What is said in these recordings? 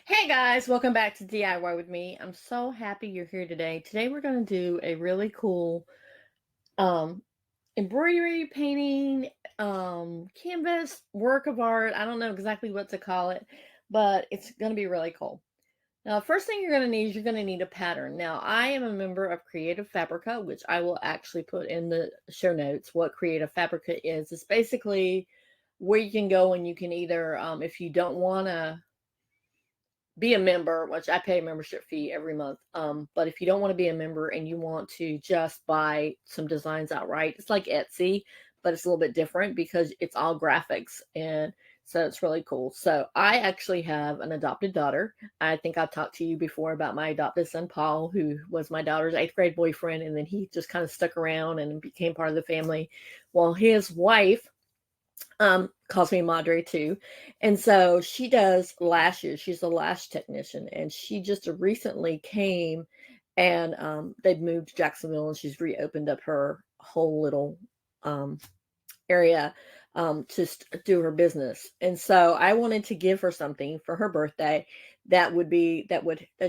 Hey guys, welcome back to DIY with me. I'm so happy you're here today. Today we're going to do a really cool um embroidery painting canvas work of art. I don't know exactly what to call it, but it's going to be really cool. Now, the first thing you're going to need is you're going to need a pattern. Now, I am a member of Creative Fabrica, which I will actually put in the show notes. What Creative Fabrica is, it's basically where you can go and you can either if you don't want to be a member, which I pay a membership fee every month. But if you don't want to be a member and you want to just buy some designs outright, it's like Etsy, but it's a little bit different because it's all graphics. And so it's really cool. So I actually have an adopted daughter. I think I've talked to you before about my adopted son, Paul, who was my daughter's eighth grade boyfriend. And then he just kind of stuck around and became part of the family. Well, his wife calls me Madre too. And so she does lashes. She's a lash technician. And she just recently came and they've moved to Jacksonville and she's reopened up her whole little um, area to do her business. And so I wanted to give her something for her birthday that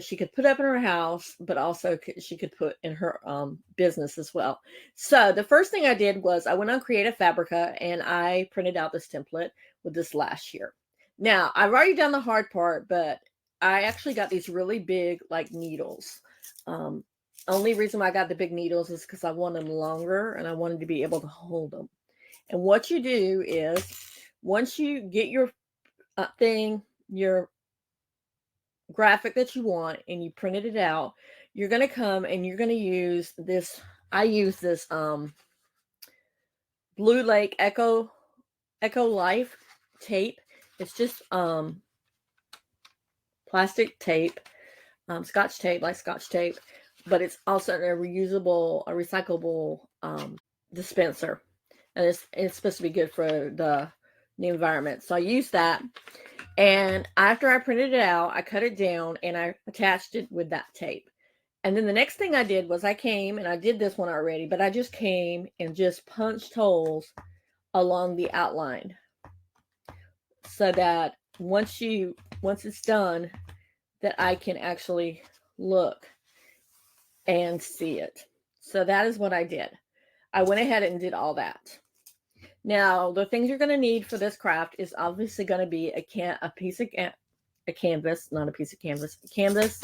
she could put up in her house, but also she could put in her business as well. So the first thing I did was I went on Creative Fabrica and I printed out this template with this lash here. Now I've already done the hard part, but I actually got these really big like needles. Um, Only reason why I got the big needles is because I want them longer and I wanted to be able to hold them. And what you do is once you get your your graphic that you want and you printed it out, you're going to come and you're going to use this. I use this Blue Lake Echo Life tape. It's just plastic tape, scotch tape, like scotch tape, but it's also a recyclable dispenser. And it's supposed to be good for the environment. So I use that. And after I printed it out, I cut it down and I attached it with that tape. And then the next thing I did was I came and I did this one already, but I just came and just punched holes along the outline so that once it's done, that I can actually look and see it. So that is what I did. I went ahead and did all that. Now, the things you're going to need for this craft is obviously going to be a piece of a canvas, not a piece of canvas, a canvas,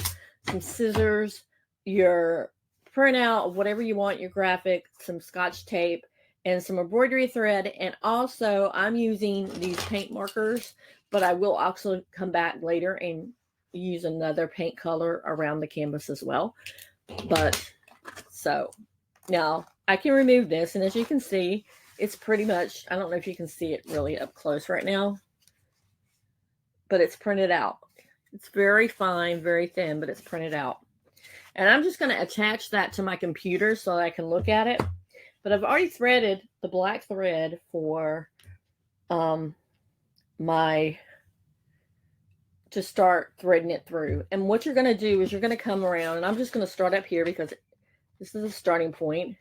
some scissors, your printout of whatever you want, your graphic, some scotch tape, and some embroidery thread. And also, I'm using these paint markers, but I will also come back later and use another paint color around the canvas as well. But so now I can remove this, and as you can see, it's pretty much, I don't know if you can see it really up close right now, but it's printed out. It's very fine, very thin, but it's printed out. And I'm just going to attach that to my computer so that I can look at it. But I've already threaded the black thread for my to start threading it through. And what you're going to do is you're going to come around, and I'm just going to start up here because this is a starting point.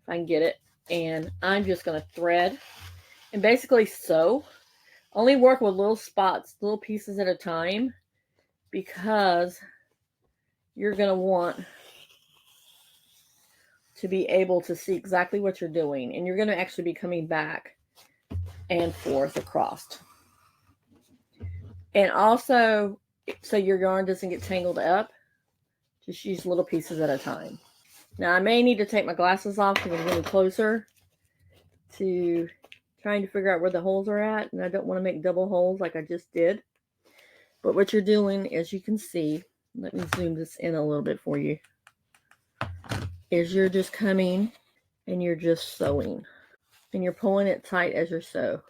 If I can get it. And I'm just going to thread and basically sew. Only work with little spots, little pieces at a time, because you're going to want to be able to see exactly what you're doing. And you're going to actually be coming back and forth across. And also, so your yarn doesn't get tangled up, just use little pieces at a time. Now, I may need to take my glasses off because I'm getting closer to trying to figure out where the holes are at. And I don't want to make double holes like I just did. But what you're doing, as you can see, let me zoom this in a little bit for you, is you're just coming and you're just sewing. And you're pulling it tight as you sew.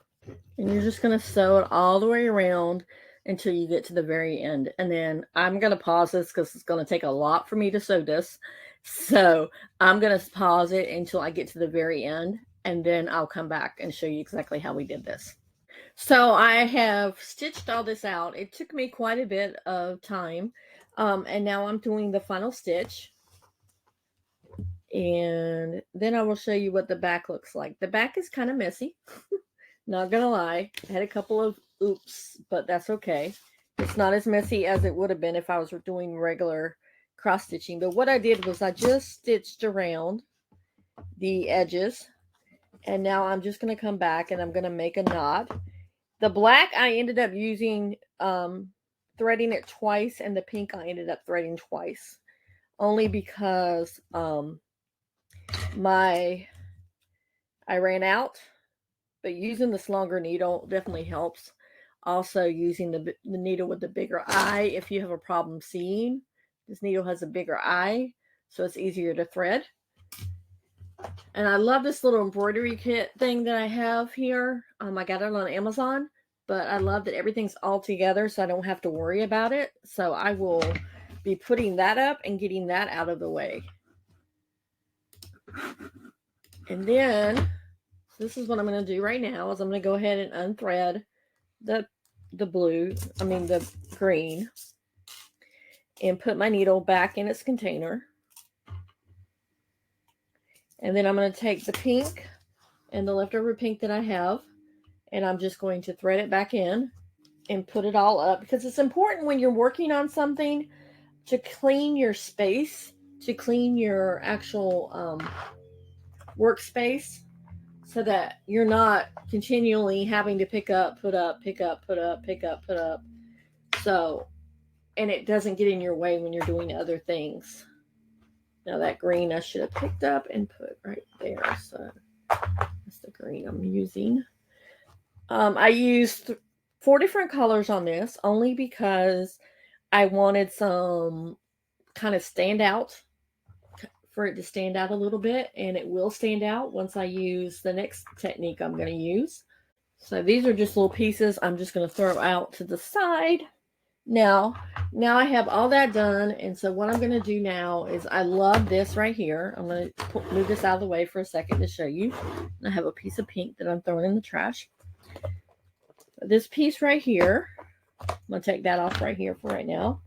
And you're just going to sew it all the way around until you get to the very end. And then I'm going to pause this because it's going to take a lot for me to sew this. So I'm going to pause it until I get to the very end. And then I'll come back and show you exactly how we did this. So I have stitched all this out. It took me quite a bit of time. And now I'm doing the final stitch. And then I will show you what the back looks like. The back is kind of messy. Not gonna lie. I had a couple of oops, but that's okay. It's not as messy as it would have been if I was doing regular cross stitching. But what I did was I just stitched around the edges, and now I'm just going to come back and I'm going to make a knot. The black I ended up using threading it twice, and the pink I ended up threading twice, only because I ran out. But using this longer needle definitely helps. Also, using the needle with the bigger eye, if you have a problem seeing, this needle has a bigger eye, so it's easier to thread. And I love this little embroidery kit thing that I have here. I got it on Amazon, but I love that everything's all together, so I don't have to worry about it. So I will be putting that up and getting that out of the way. And then this is what I'm going to do right now is I'm going to go ahead and unthread the green, and put my needle back in its container. And then I'm going to take the pink and the leftover pink that I have, and I'm just going to thread it back in and put it all up, because it's important when you're working on something to clean your space, to clean your actual workspace, so that you're not continually having to pick up, put up, pick up, put up, pick up, put up. So, and it doesn't get in your way when you're doing other things. Now that green I should have picked up and put right there. So that's the green I'm using. I used 4 different colors on this only because I wanted some kind of stand out, for it to stand out a little bit, and it will stand out once I use the next technique I'm going to use. So these are just little pieces I'm just going to throw out to the side. Now I have all that done, and so what I'm going to do now is, I love this right here. I'm going to move this out of the way for a second to show you. I have a piece of pink that I'm throwing in the trash. This piece right here, I'm going to take that off right here for right now.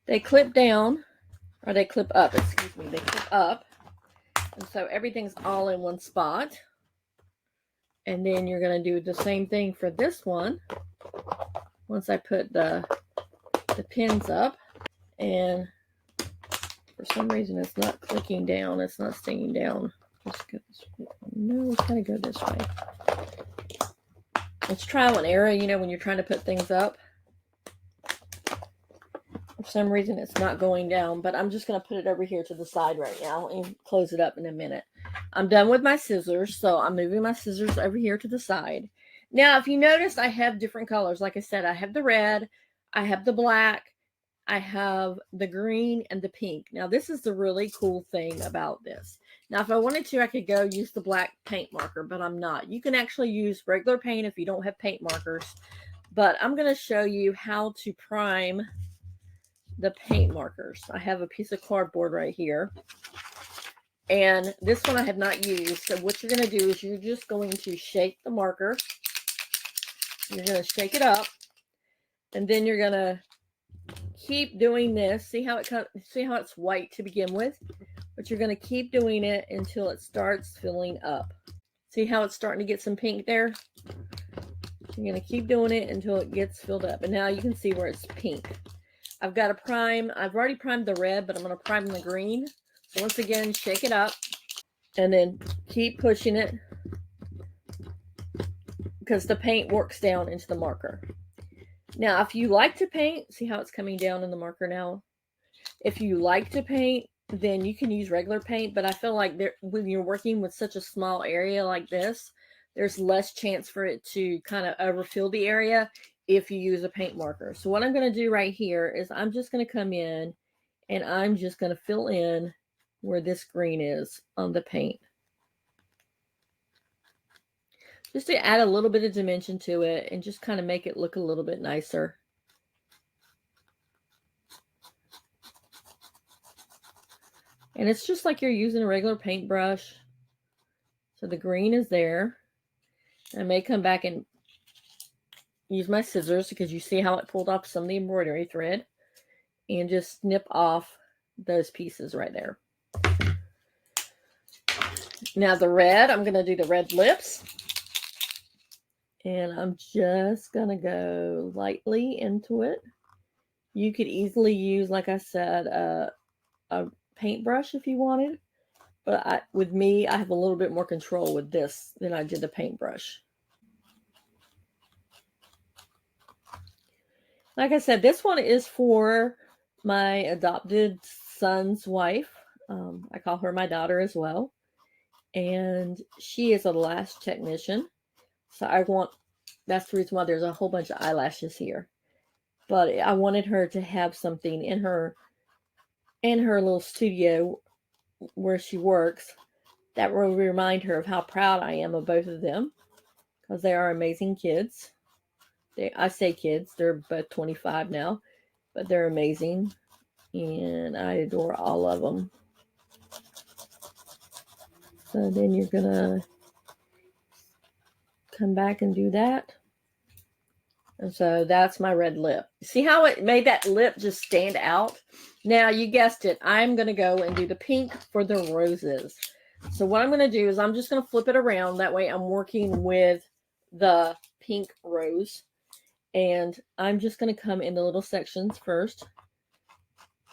They clip down, or they clip up, excuse me. They clip up, and so everything's all in one spot. And then you're going to do the same thing for this one. Once I put the pins up, and for some reason it's not clicking down, it's not staying down. Let's go this way. No, it's gotta go this way. It's trial and error, when you're trying to put things up. For some reason it's not going down, but I'm just going to put it over here to the side right now and close it up in a minute. I'm done with my scissors, so I'm moving my scissors over here to the side. Now, if you notice, I have different colors. Like I said, I have the red, I have the black, I have the green, and the pink. Now, this is the really cool thing about this. Now, if I wanted to, I could go use the black paint marker, but I'm not. You can actually use regular paint if you don't have paint markers. But I'm going to show you how to prime the paint markers. I have a piece of cardboard right here. And this one I have not used. So what you're going to do is you're just going to shake the marker. You're going to shake it up. And then you're going to keep doing this. See how it's white to begin with? But you're going to keep doing it until it starts filling up. See how it's starting to get some pink there? You're going to keep doing it until it gets filled up. And now you can see where it's pink. I've got to prime. I've already primed the red, but I'm going to prime the green. So once again, shake it up. And then keep pushing it, because the paint works down into the marker. Now, if you like to paint, see how it's coming down in the marker now? If you like to paint, then you can use regular paint, but I feel like when you're working with such a small area like this, there's less chance for it to kind of overfill the area if you use a paint marker. So what I'm going to do right here is I'm just going to come in and I'm just going to fill in where this green is on the paint, just to add a little bit of dimension to it and just kind of make it look a little bit nicer. And it's just like you're using a regular paintbrush. So the green is there. I may come back and use my scissors, because you see how it pulled off some of the embroidery thread, and just snip off those pieces right there. Now the red, I'm going to do the red lips. And I'm just going to go lightly into it. You could easily use, like I said, a paintbrush if you wanted. But with me, I have a little bit more control with this than I did the paintbrush. Like I said, this one is for my adopted son's wife. I call her my daughter as well. And she is a lash technician. So that's the reason why there's a whole bunch of eyelashes here. But I wanted her to have something in her little studio where she works that will remind her of how proud I am of both of them, because they are amazing kids. I say kids, they're both 25 now, but they're amazing, and I adore all of them. So then you're gonna come back and do that. And so that's my red lip. See how it made that lip just stand out? Now, you guessed it. I'm going to go and do the pink for the roses. So what I'm going to do is I'm just going to flip it around. That way I'm working with the pink rose. And I'm just going to come into little sections first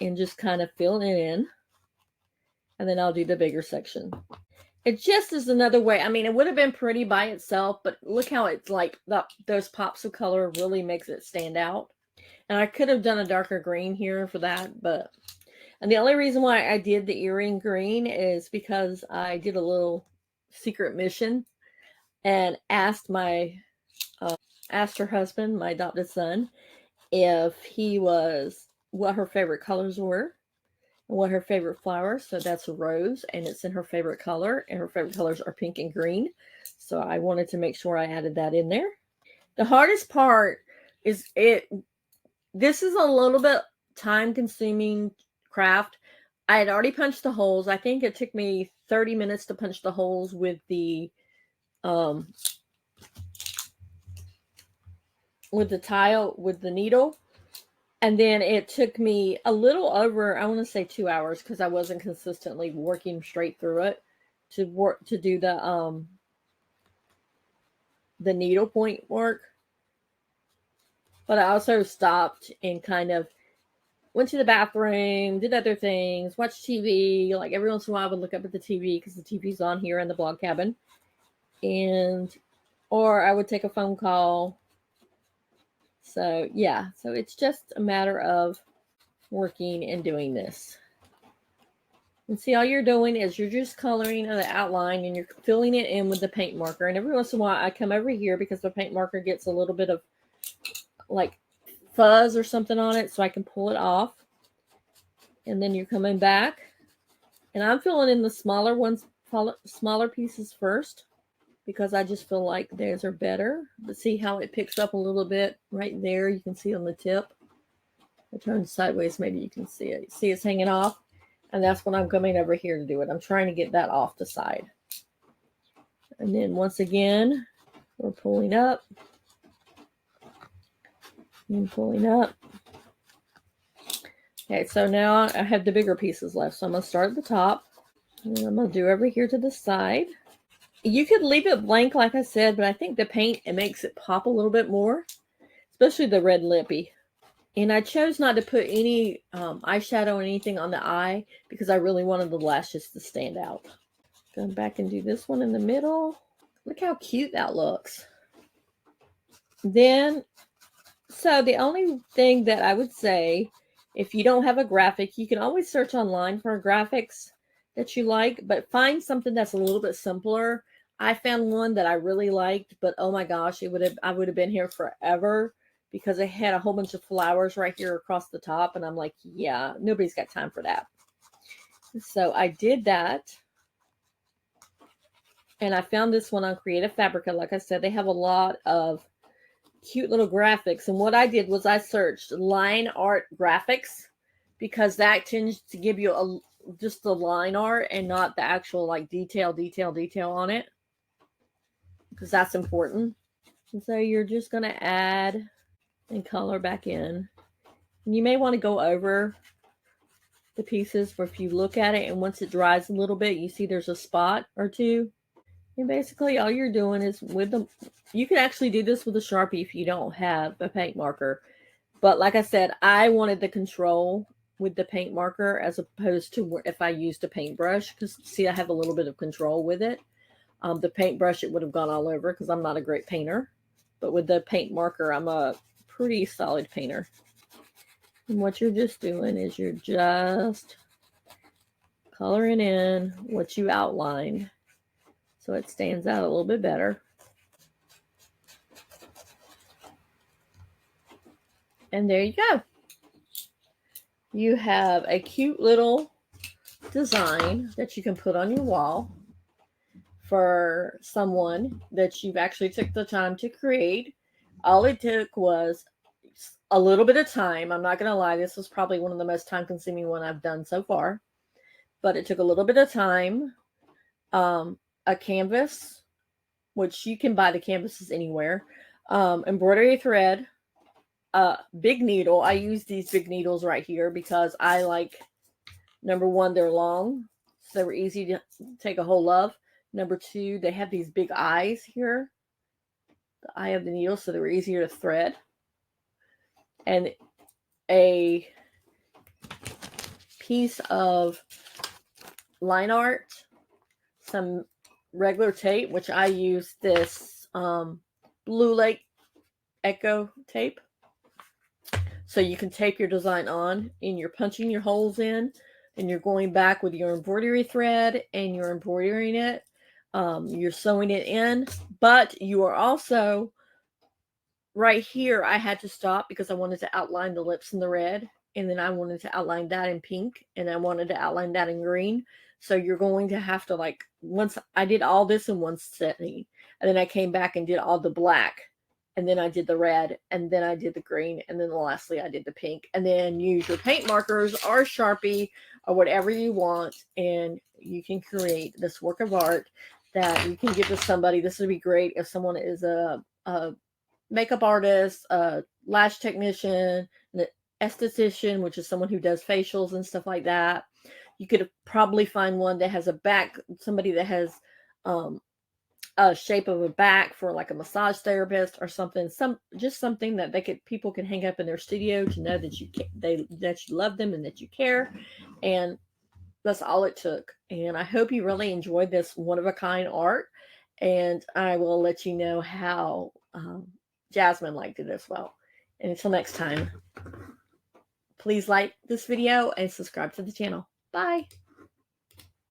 and just kind of fill it in. And then I'll do the bigger section. It just is another way. I mean, it would have been pretty by itself, but look how it's like those pops of color really makes it stand out. And I could have done a darker green here for that, and the only reason why I did the earring green is because I did a little secret mission and asked her husband, my adopted son, if what her favorite colors were and what her favorite flowers. So that's a rose, and it's in her favorite color, and her favorite colors are pink and green. So I wanted to make sure I added that in there. The hardest part is this is a little bit time consuming craft. I had already punched the holes. I think it took me 30 minutes to punch the holes with the needle. And then it took me a little over, I want to say 2 hours, because I wasn't consistently working straight through it to do the needle point work. But I also stopped and kind of went to the bathroom, did other things, watched TV. Like every once in a while I would look up at the TV because the TV's on here in the blog cabin. Or I would take a phone call. So yeah, so it's just a matter of working and doing this. And see, all you're doing is you're just coloring the outline and you're filling it in with the paint marker. And every once in a while I come over here because the paint marker gets a little bit of like fuzz or something on it, so I can pull it off. And then you're coming back, and I'm filling in the smaller pieces first, because I just feel like theirs are better. But see how it picks up a little bit right there? You can see on the tip. I turned sideways, maybe you can see it. See it's hanging off? And that's when I'm coming over here to do it. I'm trying to get that off the side. And then once again, we're pulling up and pulling up. Okay, so now I have the bigger pieces left. So I'm going to start at the top. And I'm going to do over here to the side. You could leave it blank, like I said, but I think the paint, it makes it pop a little bit more, especially the red lippy. And I chose not to put any eyeshadow or anything on the eye because I really wanted the lashes to stand out. Go back and do this one in the middle. Look how cute that looks. Then, so the only thing that I would say, if you don't have a graphic, you can always search online for graphics that you like, but find something that's a little bit simpler. I found one that I really liked, but oh my gosh, I would have been here forever because it had a whole bunch of flowers right here across the top, and I'm like, yeah, nobody's got time for that. So I did that, and I found this one on Creative Fabrica. Like I said, they have a lot of cute little graphics, and what I did was I searched line art graphics because that tends to give you just the line art and not the actual like detail on it, because that's important. And so you're just going to add and color back in. And you may want to go over the pieces, where if you look at it and once it dries a little bit, you see there's a spot or two. And basically all you're doing is with the, you can actually do this with a Sharpie if you don't have a paint marker. But like I said, I wanted the control with the paint marker as opposed to if I used a paintbrush, because see, I have a little bit of control with it. The paintbrush, it would have gone all over because I'm not a great painter. But with the paint marker, I'm a pretty solid painter. And what you're just doing is you're just coloring in what you outlined so it stands out a little bit better. And there you go. You have a cute little design that you can put on your wall for someone that you've actually took the time to create. All it took was a little bit of time. I'm not going to lie, this was probably one of the most time consuming one I've done so far, but it took a little bit of time. A canvas, which you can buy the canvases anywhere, embroidery thread, big needle. I use these big needles right here because I like, number one, they're long, so they were easy to take a hold of. Number two, they have these big eyes here, the eye of the needle, so they were easier to thread. And a piece of line art, some regular tape, which I use this Blue Lake Echo tape. So you can tape your design on and you're punching your holes in and you're going back with your embroidery thread and you're embroidering it. You're sewing it in, but you are also right here. I had to stop because I wanted to outline the lips in the red, and then I wanted to outline that in pink, and I wanted to outline that in green. So you're going to have to, like, once I did all this in one setting, and then I came back and did all the black, and then I did the red, and then I did the green, and then lastly I did the pink. And then use your paint markers or Sharpie or whatever you want, and you can create this work of art that you can give to somebody. This would be great if someone is a makeup artist, a lash technician, an esthetician, which is someone who does facials and stuff like that. You could probably find one that has a back, somebody that has a shape of a back for like a massage therapist or something. Just something that people can hang up in their studio to know that that you love them and that you care. And that's all it took. And I hope you really enjoyed this one of a kind art. And I will let you know how Jasmine liked it as well. And until next time, please like this video and subscribe to the channel. Bye.